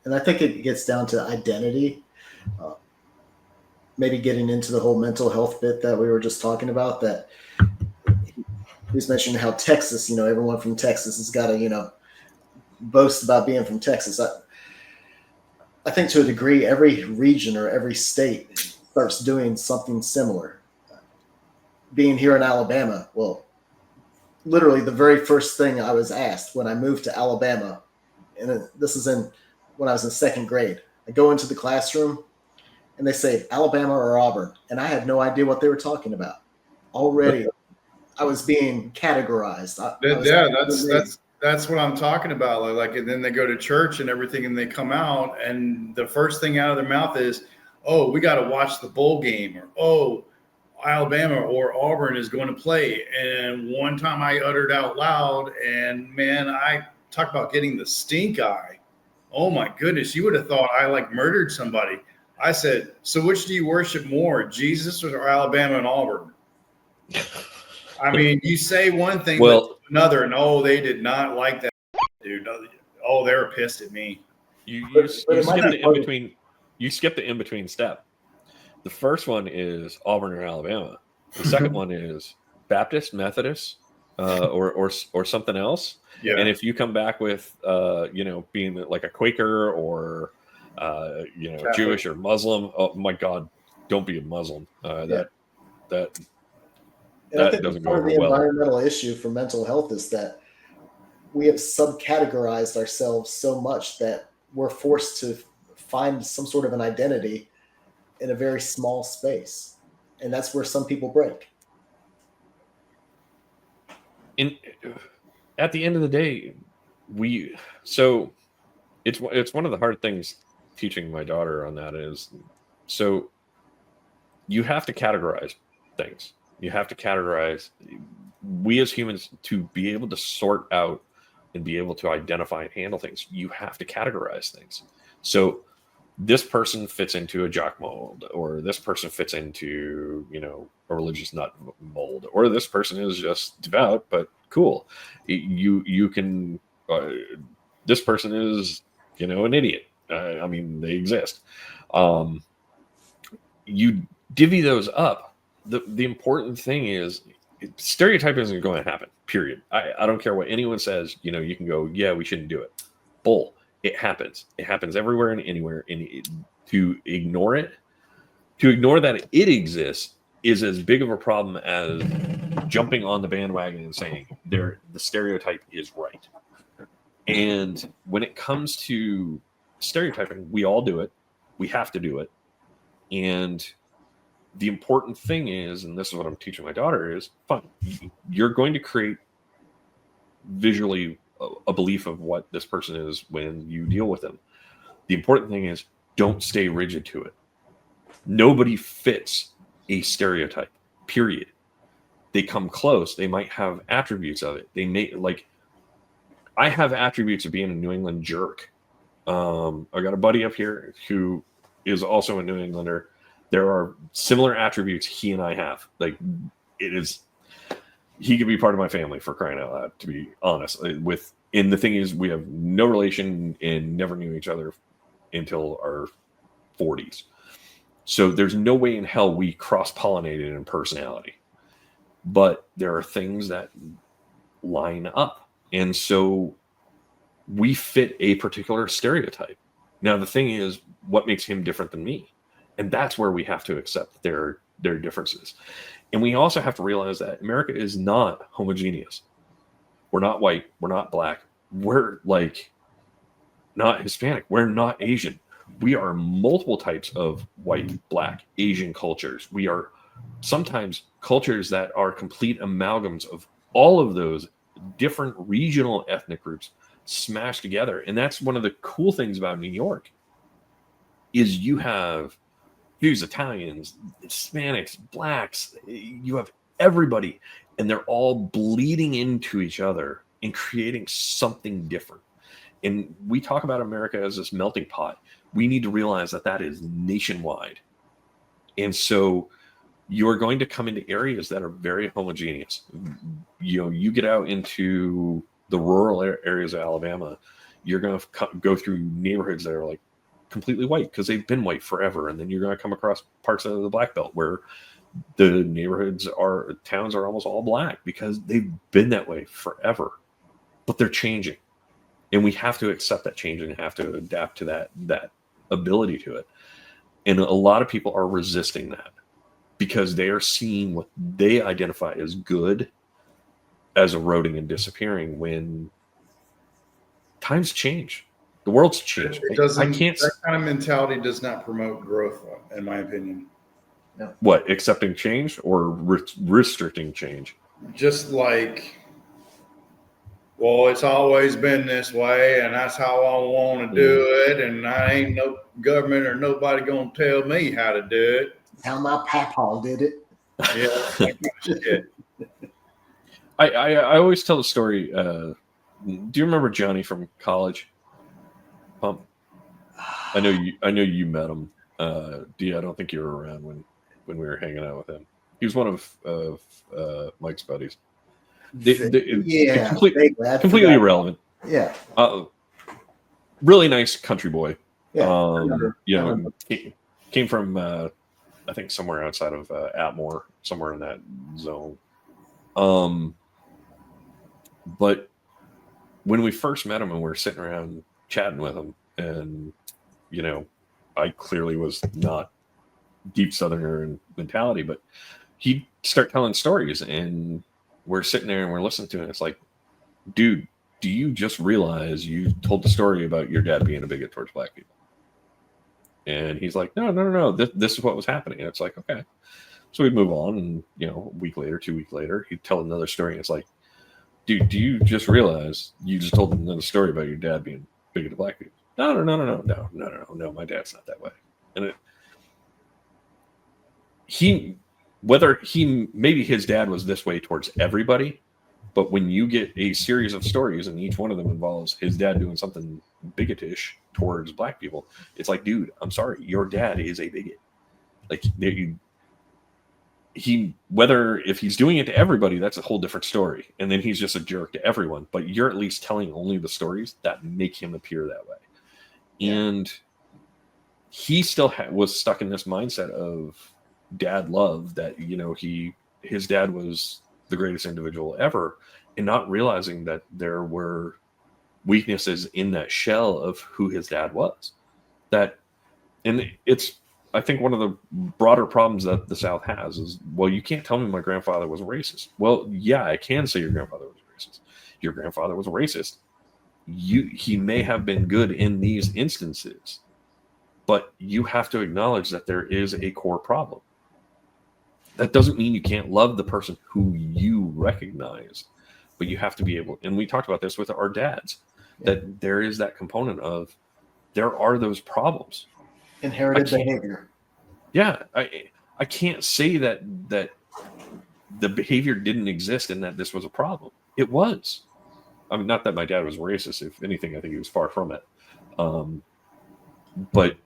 and I think it gets down to identity. Maybe getting into the whole mental health bit that we were just talking about, that he was mentioning how Texas, everyone from Texas has got to, boast about being from Texas. I think to a degree, every region or every state starts doing something similar. Being here in Alabama, well, literally the very first thing I was asked when I moved to Alabama, and this is when I was in second grade, I go into the classroom and they say Alabama or Auburn, and I had no idea what they were talking about. already I was being categorized. That's what I'm talking about. Like, and then they go to church and everything, and they come out, and the first thing out of their mouth is, "Oh, we got to watch the bowl game," or "Oh, Alabama or Auburn is going to play." And one time I uttered out loud, and man, I talk about getting the stink eye. Oh my goodness, you would have thought I like murdered somebody. I said, "So which do you worship more, Jesus or Alabama and Auburn?" I mean, you say one thing, but another, and oh, they did not like that, dude. Oh, they were pissed at me. You skip the in between. You skip the in between step. The first one is Auburn or Alabama. The second one is Baptist, Methodist, or something else. Yeah. And if you come back with being like a Quaker or Catholic, Jewish or Muslim, oh my God, don't be a Muslim. And I think doesn't go over well. The environmental issue for mental health is that we have subcategorized ourselves so much that we're forced to find some sort of an identity in a very small space. And that's where some people break. At the end of the day, it's one of the hard things teaching my daughter on that is, so you have to categorize things. You have to categorize. We as humans, to be able to sort out and be able to identify and handle things, you have to categorize things. So this person fits into a jock mold, or this person fits into, a religious nut mold, or this person is just devout, but cool. You can, this person is, an idiot. I mean, they exist. You divvy those up. The important thing is stereotyping isn't going to happen, period. I don't care what anyone says. You can go, yeah, we shouldn't do it. Bull. It happens. It happens everywhere and anywhere. And to ignore that it exists is as big of a problem as jumping on the bandwagon and saying the stereotype is right. And when it comes to stereotyping, we all do it. We have to do it. And the important thing is, and this is what I'm teaching my daughter, is fine. You're going to create visually a belief of what this person is when you deal with them. The important thing is, don't stay rigid to it. Nobody fits a stereotype, period. They come close. They might have attributes of it. They may, like, I have attributes of being a New England jerk. I got a buddy up here who is also a New Englander. There are similar attributes he and I have. Like, he could be part of my family, for crying out loud, to be honest. And the thing is, we have no relation and never knew each other until our 40s. So there's no way in hell we cross-pollinated in personality. But there are things that line up. And so we fit a particular stereotype. Now, the thing is, what makes him different than me? And that's where we have to accept their differences. And we also have to realize that America is not homogeneous. We're not white. We're not black. We're not Hispanic. We're not Asian. We are multiple types of white, black, Asian cultures. We are sometimes cultures that are complete amalgams of all of those different regional ethnic groups smashed together. And that's one of the cool things about New York is you have Jews, Italians, Hispanics, blacks, you have everybody, and they're all bleeding into each other and creating something different. And we talk about America as this melting pot. We need to realize that is nationwide. And so you're going to come into areas that are very homogeneous. You get out into the rural areas of Alabama, you're going to go through neighborhoods that are like completely white because they've been white forever. And then you're going to come across parts of the Black Belt where the towns are almost all black because they've been that way forever, but they're changing. And we have to accept that change and have to adapt to that ability to it. And a lot of people are resisting that because they are seeing what they identify as good as eroding and disappearing when times change. The world's changed. That kind of mentality does not promote growth, in my opinion. What, accepting change or restricting change? Just like, well, it's always been this way, and that's how I want to do it, and I ain't no government or nobody gonna tell me how to do it. How my papa did it. Yeah, that kind of shit. I always tell the story. Do you remember Johnny from college? Pump. I know you met him. D, I don't think you were around when we were hanging out with him. He was one of Mike's buddies. Completely irrelevant. Yeah. Really nice country boy. Yeah. Came from I think somewhere outside of Atmore, somewhere in that zone. But when we first met him and we were sitting around chatting with him, and I clearly was not deep Southerner in mentality, but he'd start telling stories, and we're sitting there and we're listening to it. It's like, dude, do you just realize you told the story about your dad being a bigot towards black people? And he's like, no. This is what was happening. And it's like, okay. So we'd move on, and a week later, 2 weeks later, he'd tell another story. And it's like, dude, do you just realize you just told another story about your dad being bigoted to black people? No, my dad's not that way. And maybe his dad was this way towards everybody, but when you get a series of stories and each one of them involves his dad doing something bigotish towards black people, it's like, dude, I'm sorry, your dad is a bigot. Like, if he's doing it to everybody, that's a whole different story, and then he's just a jerk to everyone. But you're at least telling only the stories that make him appear that way. Yeah. And he still was stuck in this mindset of dad love, that his dad was the greatest individual ever, and not realizing that there were weaknesses in that shell of who his dad was. And it's, I think, one of the broader problems that the South has is, well, you can't tell me my grandfather was a racist. Well, yeah, I can say your grandfather was racist. Your grandfather was a racist. He may have been good in these instances, but you have to acknowledge that there is a core problem. That doesn't mean you can't love the person who you recognize, but you have to be able, and we talked about this with our dads, that there is that component of, there are those problems. Inherited behavior. Yeah. I can't say that the behavior didn't exist and that this was a problem. It was. I mean, not that my dad was racist. If anything, I think he was far from it. But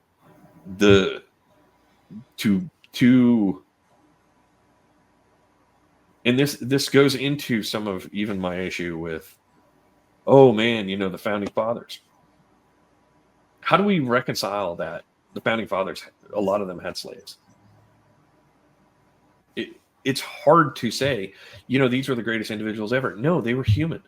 and this goes into some of even my issue with, oh man, the founding fathers. How do we reconcile that the founding fathers, a lot of them had slaves? It's hard to say, these were the greatest individuals ever. No, they were human.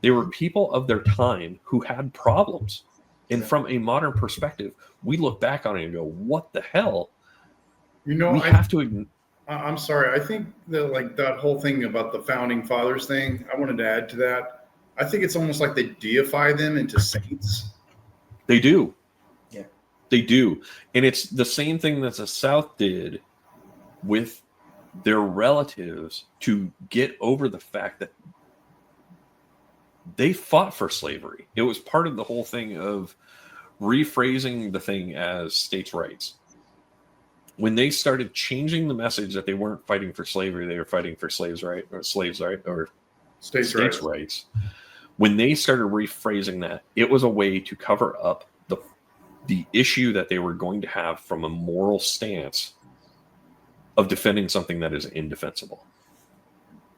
They were people of their time who had problems. And from a modern perspective, we look back on it and go, what the hell? I'm sorry. I think that, like, that whole thing about the founding fathers thing, I wanted to add to that. I think it's almost like they deify them into saints. They do. Yeah. They do. And it's the same thing that the South did with their relatives to get over the fact that they fought for slavery. It was part of the whole thing of rephrasing the thing as states' rights. When they started changing the message that they weren't fighting for slavery, they were fighting for states' rights. When they started rephrasing that, it was a way to cover up the issue that they were going to have from a moral stance of defending something that is indefensible.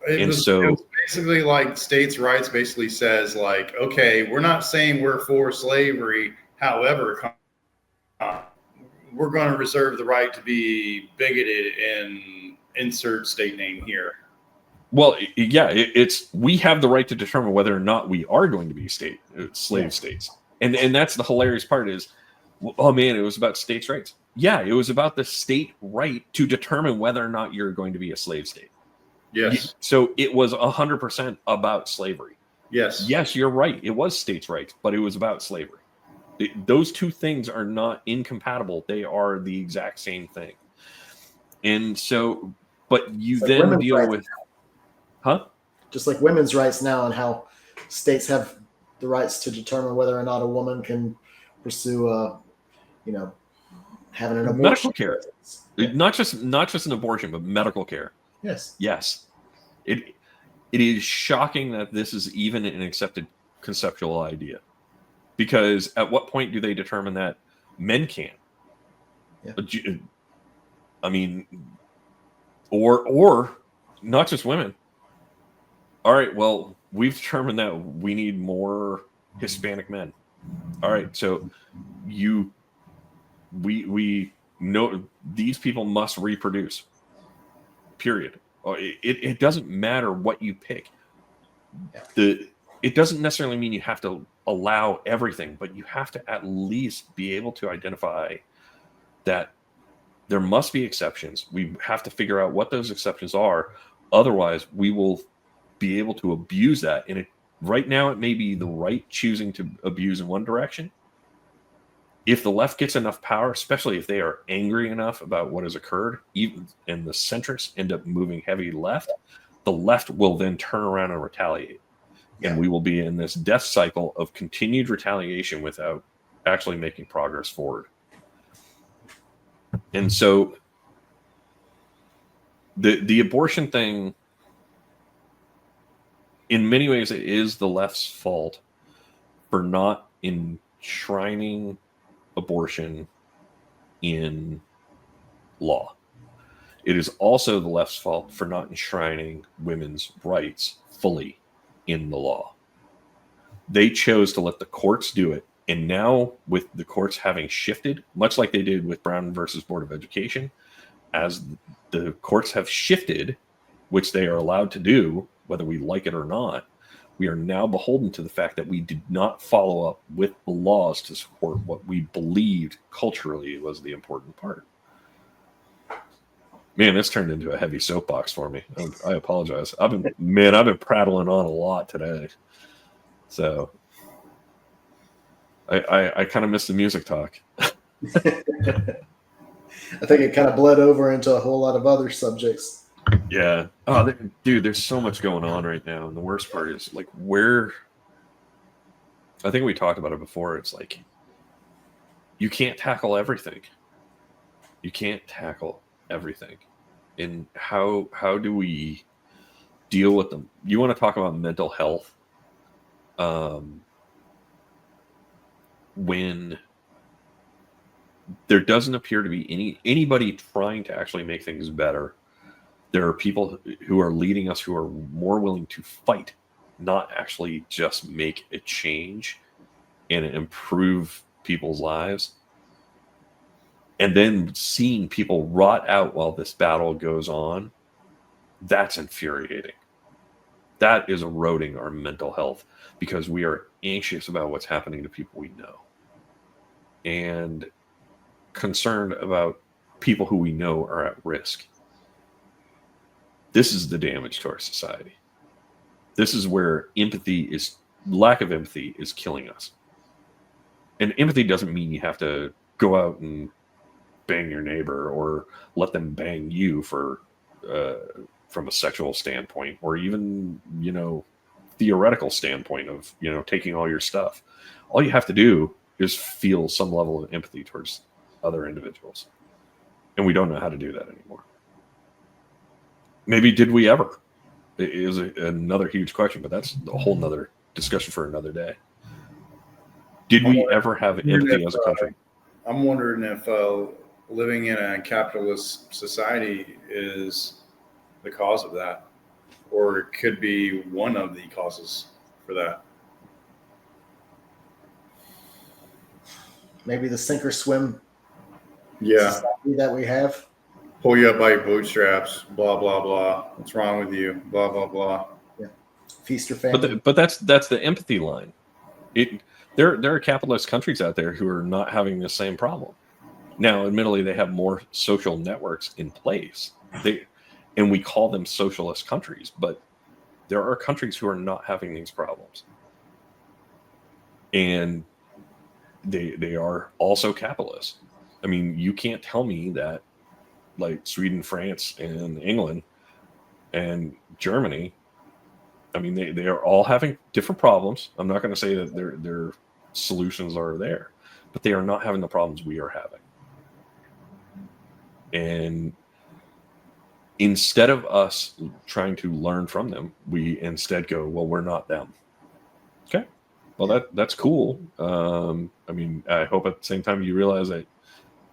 It was basically like states' rights basically says, like, okay, we're not saying we're for slavery. However, we're going to reserve the right to be bigoted and insert state name here. Well, yeah, we have the right to determine whether or not we are going to be slave states. And that's the hilarious part is, oh man, it was about states' rights. Yeah, it was about the state right to determine whether or not you're going to be a slave state. Yes. So it was 100% about slavery. Yes. Yes, you're right. It was states' rights, but it was about slavery. Those two things are not incompatible. They are the exact same thing. And so, but you It's like then women's deal rights with, huh? just like women's rights now, and how states have the rights to determine whether or not a woman can pursue, you know, having an abortion. Medical care, Yeah. not just an abortion, but medical care. Yes. Yes, it is shocking that this is even an accepted conceptual idea. Because at what point do they determine that men can? Yeah. I mean, or not just women. All right, well, we've determined that we need more Hispanic men. All right, so we know these people must reproduce. Period. It doesn't matter what you pick. It doesn't necessarily mean you have to allow everything, but you have to at least be able to identify that there must be exceptions. We have to figure out what those exceptions are. Otherwise, we will be able to abuse that. And right now, it may be the right choosing to abuse in one direction. If the left gets enough power, especially if they are angry enough about what has occurred, even and the centrists end up moving heavy left, the left will then turn around and retaliate. Yeah. And we will be in this death cycle of continued retaliation without actually making progress forward. And so the abortion thing, in many ways, it is the left's fault for not enshrining abortion in law. It is also the left's fault for not enshrining women's rights fully in the law. They chose to let the courts do it. And now, with the courts having shifted, much like they did with Brown versus Board of Education, as the courts have shifted, which they are allowed to do, whether we like it or not, we are now beholden to the fact that we did not follow up with the laws to support what we believed culturally was the important part. Man, this turned into a heavy soapbox for me. I apologize. I've been prattling on a lot today. So I kind of missed the music talk. I think it kind of bled over into a whole lot of other subjects. Yeah. Oh, dude, there's so much going on right now. And the worst part is like I think we talked about it before. It's like you can't tackle everything. You can't tackle everything. And how do we deal with them? You want to talk about mental health? When there doesn't appear to be anybody trying to actually make things better, there are people who are leading us who are more willing to fight, not actually just make a change and improve people's lives. And then seeing people rot out while this battle goes on, that's infuriating. That is eroding our mental health because we are anxious about what's happening to people we know and concerned about people who we know are at risk. This is the damage to our society. This is where lack of empathy is killing us. And empathy doesn't mean you have to go out and bang your neighbor or let them bang you from a sexual standpoint, or even, theoretical standpoint of, taking all your stuff. All you have to do is feel some level of empathy towards other individuals. And we don't know how to do that anymore. Maybe did we ever? It is another huge question, but that's a whole nother discussion for another day. Did we ever have empathy as a country? I'm wondering if living in a capitalist society is the cause of that, or it could be one of the causes for that. Maybe the sink or swim society that we have. Pull you up by your bootstraps, blah, blah, blah. What's wrong with you? Blah, blah, blah. Yeah. Feast your family. But that's the empathy line. There are capitalist countries out there who are not having the same problem. Now, admittedly, they have more social networks in place. And we call them socialist countries, but there are countries who are not having these problems. And they are also capitalist. I mean, you can't tell me that like Sweden, France, and England, and Germany. I mean, they are all having different problems. I'm not going to say that their solutions are there, but they are not having the problems we are having. And instead of us trying to learn from them, we instead go, well, we're not them. Okay. Well, that's cool. I mean, I hope at the same time you realize that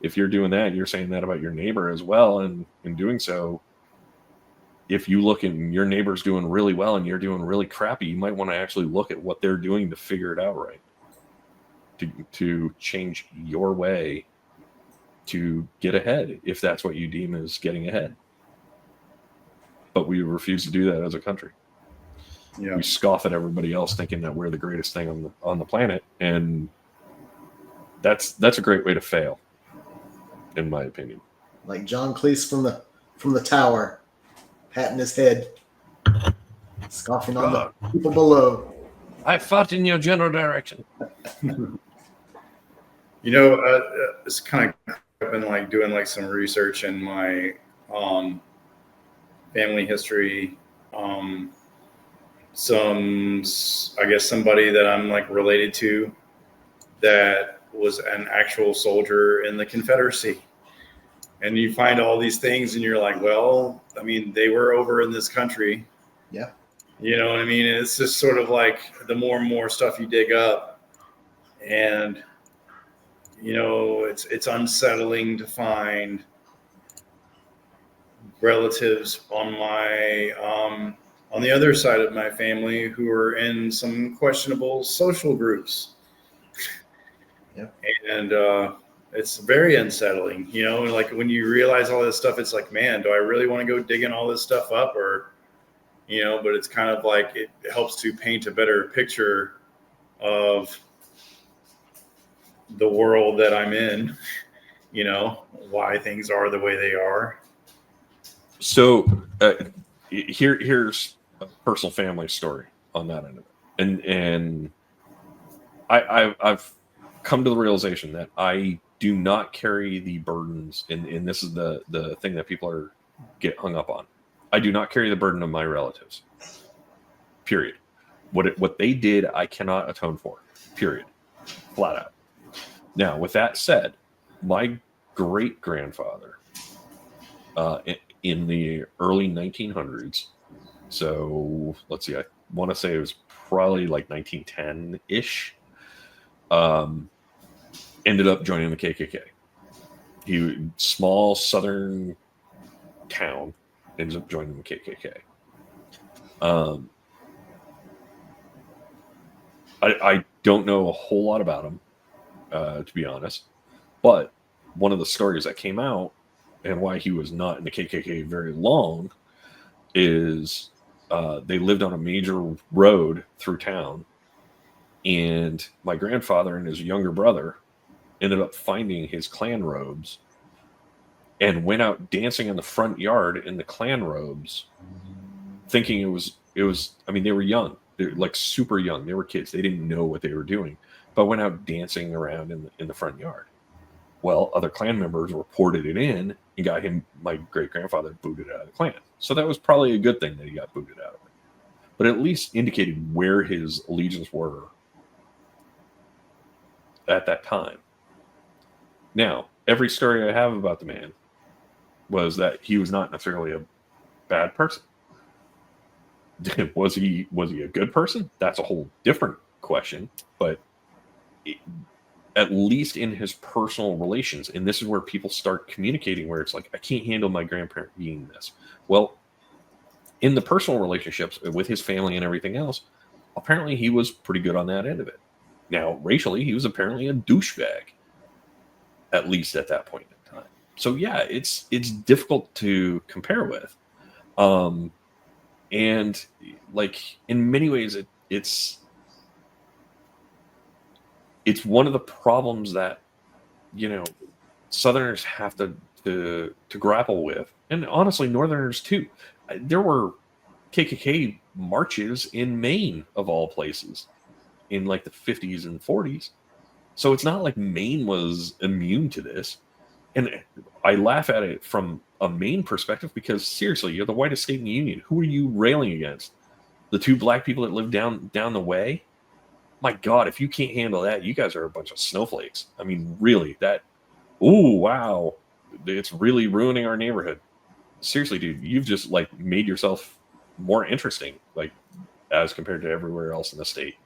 if you're doing that, you're saying that about your neighbor as well. And in doing so, if you look and your neighbor's doing really well and you're doing really crappy, you might want to actually look at what they're doing to figure it out right. To change your way to get ahead, if that's what you deem as getting ahead. But we refuse to do that as a country. Yeah. We scoff at everybody else thinking that we're the greatest thing on the planet, and that's a great way to fail, in my opinion. Like John Cleese from the tower, patting his head, scoffing on the people below. I fought in your general direction. You know, it's kind of been like doing like some research in my family history. I guess somebody that I'm like related to that was an actual soldier in the Confederacy. And you find all these things and you're like, well, I mean, they were over in this country. Yeah. You know what I mean? It's just sort of like the more and more stuff you dig up, and you know, it's unsettling to find relatives on my on the other side of my family who are in some questionable social groups. Yeah. And it's very unsettling, you know, like when you realize all this stuff, it's like, man, do I really want to go digging all this stuff up? Or, you know, but it's kind of like it helps to paint a better picture of the world that I'm in, you know, why things are the way they are. So here's a personal family story on that end of it. And I've come to the realization that I do not carry the burdens, and this is the thing that people get hung up on. I do not carry the burden of my relatives. Period. What they did, I cannot atone for. Period. Flat out. Now, with that said, my great-grandfather in the early 1900s, so let's see, I want to say it was probably like 1910-ish, ended up joining the KKK. Small southern town, ends up joining the KKK. I don't know a whole lot about him, to be honest, but one of the stories that came out and why he was not in the KKK very long is they lived on a major road through town, and my grandfather and his younger brother ended up finding his Klan robes and went out dancing in the front yard in the Klan robes, thinking it was. I mean, they were young. They're like super young. They were kids. They didn't know what they were doing, but went out dancing around in the front yard. Well, other Klan members reported it in and got him, my great-grandfather, booted out of the Klan. So that was probably a good thing that he got booted out of it. But at least indicated where his allegiance were at that time. Now, every story I have about the man was that he was not necessarily a bad person. Was he a good person? That's a whole different question. But at least in his personal relations, and this is where people start communicating, where it's like, I can't handle my grandparent being this. Well, in the personal relationships with his family and everything else, apparently he was pretty good on that end of it. Now, racially, he was apparently a douchebag, at least at that point in time. So yeah, it's difficult to compare with. And like in many ways, it's one of the problems that, you know, Southerners have to grapple with, and honestly, Northerners too. There were KKK marches in Maine, of all places, in like the 50s and 40s. So it's not like Maine was immune to this. And I laugh at it from a Maine perspective because seriously, you're the whitest state in the union. Who are you railing against? The two black people that live down the way? My God, if you can't handle that, you guys are a bunch of snowflakes. I mean, really, that, ooh, wow, it's really ruining our neighborhood. Seriously, dude, you've just like made yourself more interesting, like as compared to everywhere else in the state.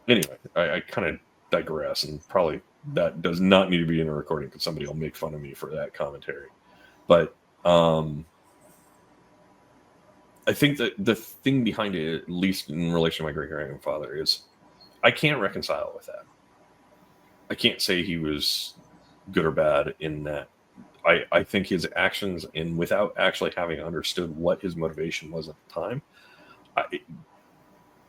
Anyway, I kind of digress, and probably that does not need to be in a recording because somebody will make fun of me for that commentary. But I think that the thing behind it, at least in relation to my great grandfather, is I can't reconcile with that. I can't say he was good or bad in that. I think his actions, and without actually having understood what his motivation was at the time,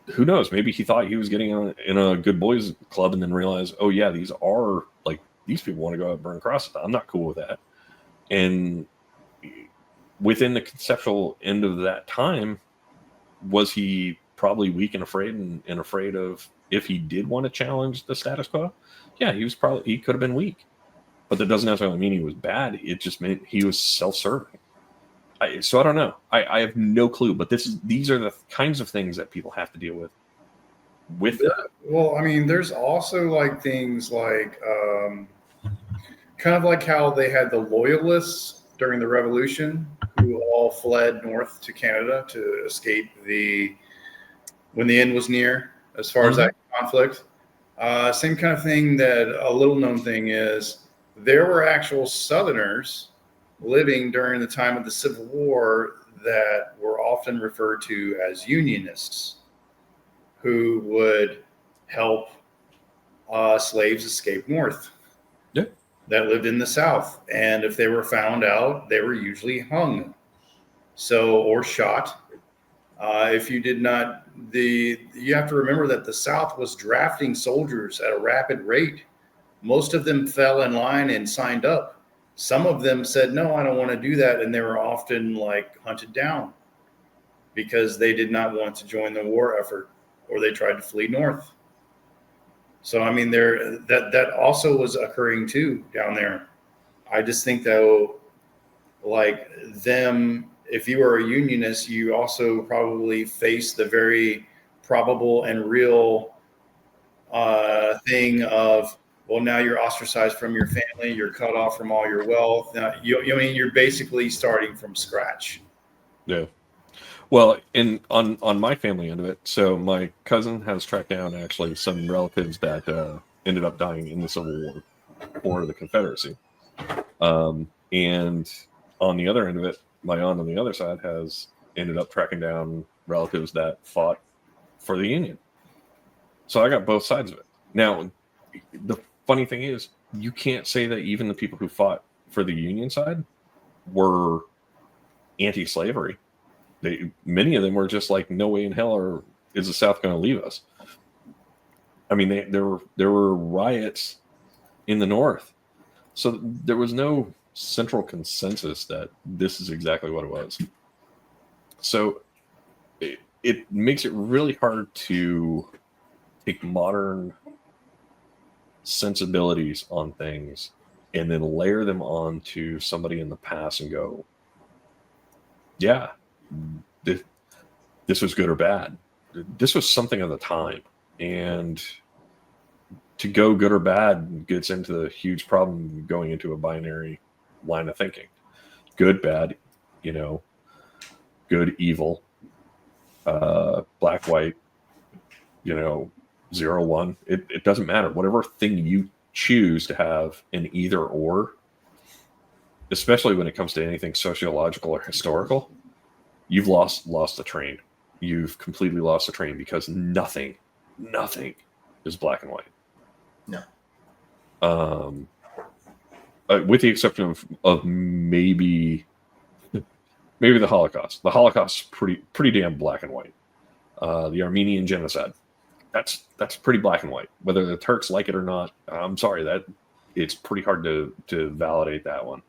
who knows? Maybe he thought he was getting in a good boys club and then realized, oh yeah, these people want to go out and burn crosses. I'm not cool with that. And within the conceptual end of that time, was he probably weak and afraid of if he did want to challenge the status quo? Yeah, he could have been weak. But that doesn't necessarily mean he was bad. It just meant he was self-serving. So I don't know. I have no clue. But these are the kinds of things that people have to deal with that. Well, I mean, there's also like things like kind of like how they had the loyalists during the Revolution who all fled north to Canada to escape when the end was near, as far as that conflict. Same kind of thing that a little known thing is there were actual Southerners living during the time of the Civil War that were often referred to as Unionists who would help slaves escape north. Yeah. That lived in the South. And if they were found out, they were usually hung. Or shot. If you did not, you have to remember that the South was drafting soldiers at a rapid rate. Most of them fell in line and signed up. Some of them said, no, I don't want to do that. And they were often like hunted down because they did not want to join the war effort, or they tried to flee north. So, I mean, that also was occurring too down there. I just think though, like them, if you were a unionist, you also probably face the very probable and real thing of, well, now you're ostracized from your family, you're cut off from all your wealth. Now, you're basically starting from scratch. Yeah. Well, on my family end of it, so my cousin has tracked down actually some relatives that ended up dying in the Civil War or the Confederacy. And on the other end of it, my aunt on the other side has ended up tracking down relatives that fought for the Union. So I got both sides of it. Now, the funny thing is, you can't say that even the people who fought for the Union side were anti-slavery. Many of them were just like, no way in hell is the South going to leave us. I mean, there were riots in the North, so there was no central consensus that this is exactly what it was. So it makes it really hard to take modern sensibilities on things and then layer them onto somebody in the past and go, yeah, this was good or bad. This was something of the time. And to go good or bad gets into the huge problem going into a binary line of thinking. Good, bad, good, evil, black, white, 0, 1. It doesn't matter. Whatever thing you choose to have an either or, especially when it comes to anything sociological or historical, you've lost the train. You've completely lost the train because nothing is black and white. No. With the exception of maybe the Holocaust. The Holocaust is pretty damn black and white. The Armenian genocide, that's pretty black and white. Whether the Turks like it or not, I'm sorry, that it's pretty hard to validate that one.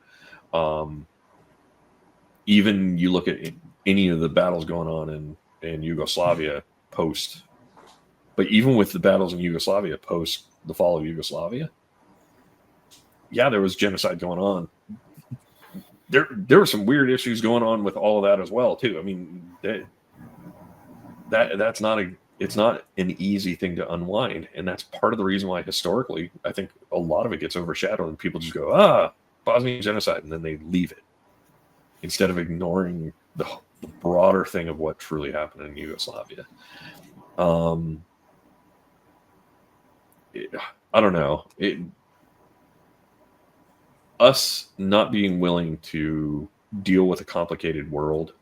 Even you look at any of the battles going on in Yugoslavia post, but even with the battles in Yugoslavia post the fall of Yugoslavia, yeah, there was genocide going on. There were some weird issues going on with all of that as well too. I mean, that's not it's not an easy thing to unwind, and that's part of the reason why historically I think a lot of it gets overshadowed and people just go, Bosnian genocide, and then they leave it instead of ignoring the broader thing of what truly happened in Yugoslavia. I don't know. Us not being willing to deal with a complicated world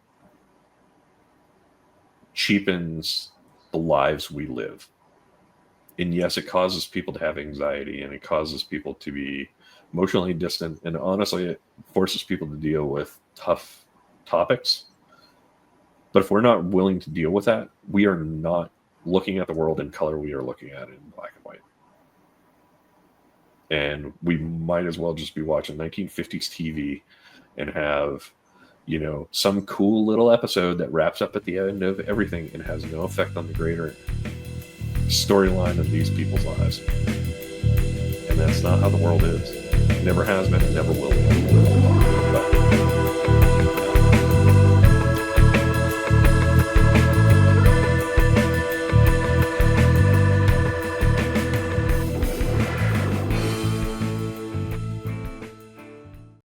cheapens the lives we live. And yes, it causes people to have anxiety, and it causes people to be emotionally distant, and honestly, it forces people to deal with tough topics. But if we're not willing to deal with that, we are not looking at the world in color, we are looking at it in black and white. And we might as well just be watching 1950s TV and have, some cool little episode that wraps up at the end of everything and has no effect on the greater storyline of these people's lives. And that's not how the world is. It never has been, it never will be.